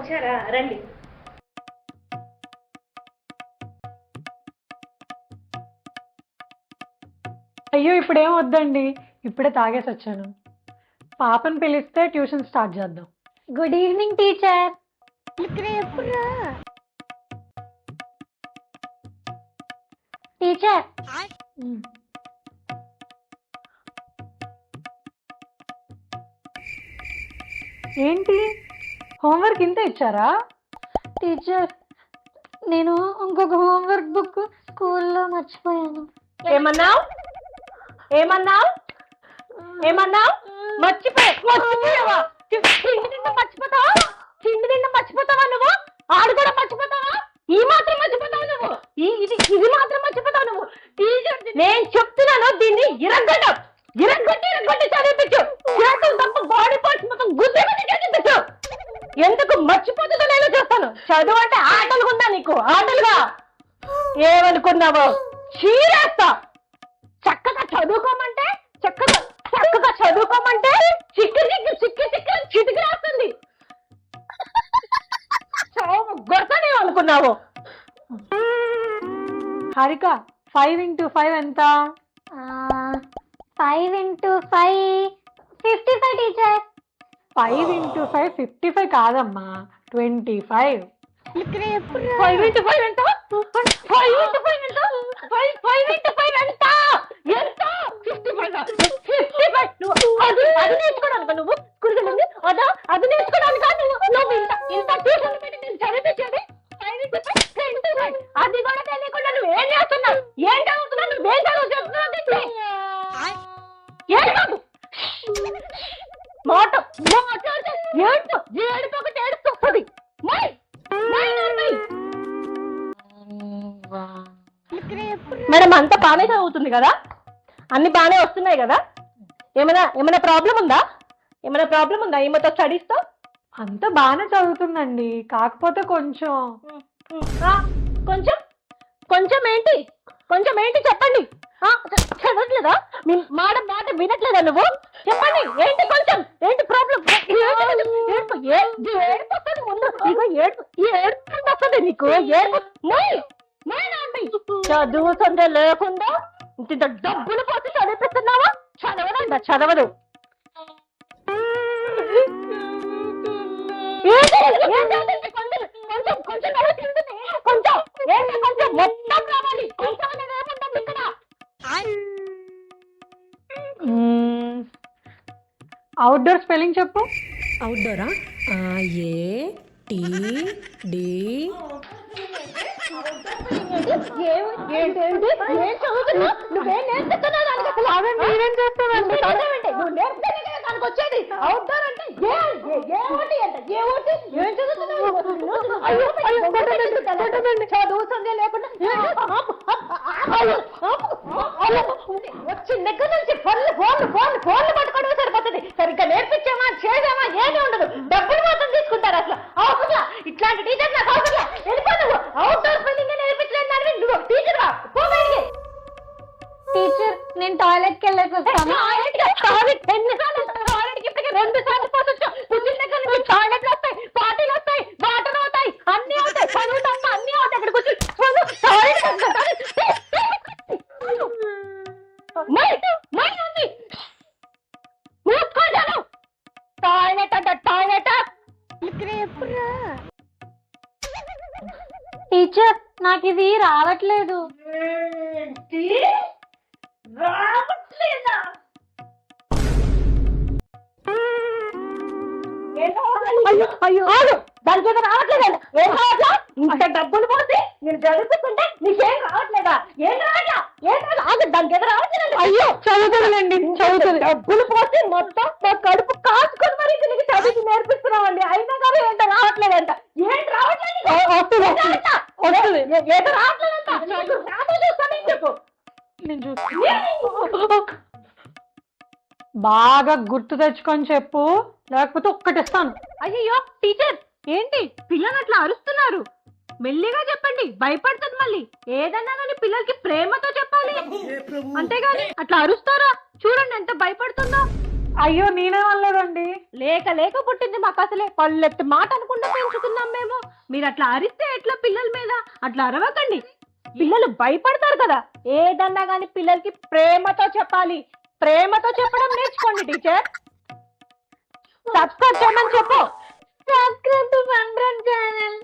వచ్చారా రండి. అయ్యో ఇప్పుడేం వద్దండి, ఇప్పుడే తాగేసి వచ్చాను. పాపని పిలిస్తే ట్యూషన్ స్టార్ట్ చేద్దాం. Good evening teacher. టీచర్ ఏంటి హోంవర్క్ ఇంత ఇచ్చారా? టీచర్ నేను ఇంకొక హోంవర్క్ బుక్ స్కూల్లో మర్చిపోయాను. ఏమన్నావు ఏమన్నావు ఏమన్నావు? మర్చిపోయావా? తిండి తిండి మర్చిపోతావా? తిండి తిండి మర్చిపోతావా నువ్వు? ఆడు కూడా మర్చిపోతావా? ఈ మాత్రం మర్చిపోతావు నువ్వు? ఇది మాత్రం మర్చిపోతావు నువ్వు? నేను చెప్తున్నాను, దీన్ని ఇరగొట్టి చదివించు. చేతులు తప్ప బాడీ పార్ట్స్ మొత్తం గుర్తుపెట్టి చదివించు. ఎందుకు మర్చిపోతుందో నేను చూస్తాను. చదువు అంటే ఆటలు ఉందా నీకు? ఆటలుగా ఏమనుకున్నావు? చీరేస్తా. చక్కగా చదువుకోమంటే చక్కగా చదువుకోమంటే చిటికి రాస్తుంది. గొడతానే అనుకున్నావు. హారిక 5 into 5 ఎంత? 5 into 5 55 టీచర్. 5 into 5 55 కాదమ్మా, 25. 5 into 5 ఎంత? 5 into 5 ఎంత? 5 into 5 ఎంత? ఎంత? 55. అది నేర్చుకోవడానికి నువ్వు స్కూల్కి వెళ్ళింది అదా? అది నేర్చుకోవడానికి నువ్వు ఇంత ట్యూషన్ పెట్టి నేను చదివించేది 5 into 5 25. అది కూడా తెలియకుండా నువ్వు ఏం చేస్తున్నావు? ఏం చదువుతున్నావు? నువ్వేం చదువు చెప్తున్నావు? ఏం కాదు మాట ఏడుపు ఏడుస్తుంది. మేడం అంతా బాగానే చదువుతుంది కదా? అన్ని బాగానే వస్తున్నాయి కదా? ఏమైనా ప్రాబ్లం ఉందా? ఈమెతో స్టడీస్ తో? అంత బాగానే చదువుతుందండి, కాకపోతే కొంచెం కొంచెం ఏంటి చెప్పండి. చదవట్లేదా? మాట వినట్లేదా నువ్వు? చెప్పండి ఏంటి కొంచెం, ఏంటి ప్రాబ్లం? ఏడుపు నీకు. చదువు సందే లేకుండా ఇంత డబ్బులు పోతే చదివిస్తున్నావా? చదవదు. కొంచెం మొత్తం రావాలి. అవుట్డోర్ స్పెల్లింగ్ చెప్పు. అవుట్డోరా? ATD. నువ్వేం నేర్పిస్తున్నావు దానికి? అసలు మీరేం చేస్తానండి? నువ్వు నేర్పితేనే కదా దానికి వచ్చేది. అవుట్డోర్ అంటే ఏం చదువుతున్నావు? చదువు సంధ్య లేకుండా వచ్చిన దగ్గర నుంచి ఫోన్లు పట్టుకోవడం సరిపోతుంది. సరిగ్గా నేర్పించామా చేసామా ఏమీ ఉండదు. డబ్బులు మాత్రం తీసుకుంటారు. అసలు అవసరం ఇట్లాంటి టీచర్ నాకు అవసరం. వెళ్ళిపో నువ్వు. అవుట్డోర్ స్పెల్లింగ్ నేర్పించలేదు దాన్ని నువ్వు టీచర్ రా. టీచర్ నేను టాయిలెట్ కి వెళ్ళేసి వస్తాను. టాయిలెట్ ఎన్నిసార్లు టాయిలెట్కి ఇప్పటికే 2 సార్లు పోసొచ్చు. పుట్టిన దగ్గర నుంచి టాయిలెట్లు వస్తాయి, పార్టీలు వస్తాయి, వాటర్ అవుతాయి, అన్ని అవుతాయి. చదువు తప్ప అన్ని అవుతాయి. అక్కడికి వచ్చి టాయిలెట్ అంట టాయిలెట్. టీచర్ నాకు ఇది రావట్లేదు. రావట్లేదా? అయ్యో దానికి ఏదో రావట్లేదా? ఏం రావట్లా? ఇంత డబ్బులు పోతే నేను చదివిస్తుంటే నీకేం రావట్లేదా? ఏం రావట్లా? దానికి ఏదో రావట్లేదు. అయ్యో చదువుతుందండి, చదువుతుంది. డబ్బులు పోతే మొత్తం నా కడుపు కాచుకొని మరి నీకు చదివి నేర్పిస్తున్నామండి. అయినా కానీ ఏంటో రావట్లేదంట. ఏంటి రావట్లేదు? ఏదో రావట్లేదంట. చూస్తాను చెప్పు. బాగా గుర్తు తెచ్చుకొని చెప్పు, లేకపోతే ఒక్కటిస్తాను. అయ్యో టీచర్ ఏంటి పిల్లలు అట్లా అరుస్తున్నారు? మెల్లిగా చెప్పండి, భయపడుతుంది మళ్ళీ. ఏదన్నా కానీ పిల్లలకి ప్రేమతో చెప్పాలి, అంతేగాని అట్లా అరుస్తారా? చూడండి ఎంత భయపడుతుందో. అయ్యో నేనేం అనలేదండి. లేక లేక పుట్టింది మాకు, అసలే పల్లెత్తి మాట అనుకుంటూ పెంచుతున్నాం మేము. మీరు అట్లా అరిస్తే ఎట్లా పిల్లల మీద? అట్లా అరవకండి, పిల్లలు భయపడతారు కదా. ఏదన్నా కానీ పిల్లలకి ప్రేమతో చెప్పాలి, ప్రేమతో చెప్పడం నేర్చుకోండి టీచర్. సబ్స్క్రైబ్ చేయమని చెప్పు. Subscribe to fun channel.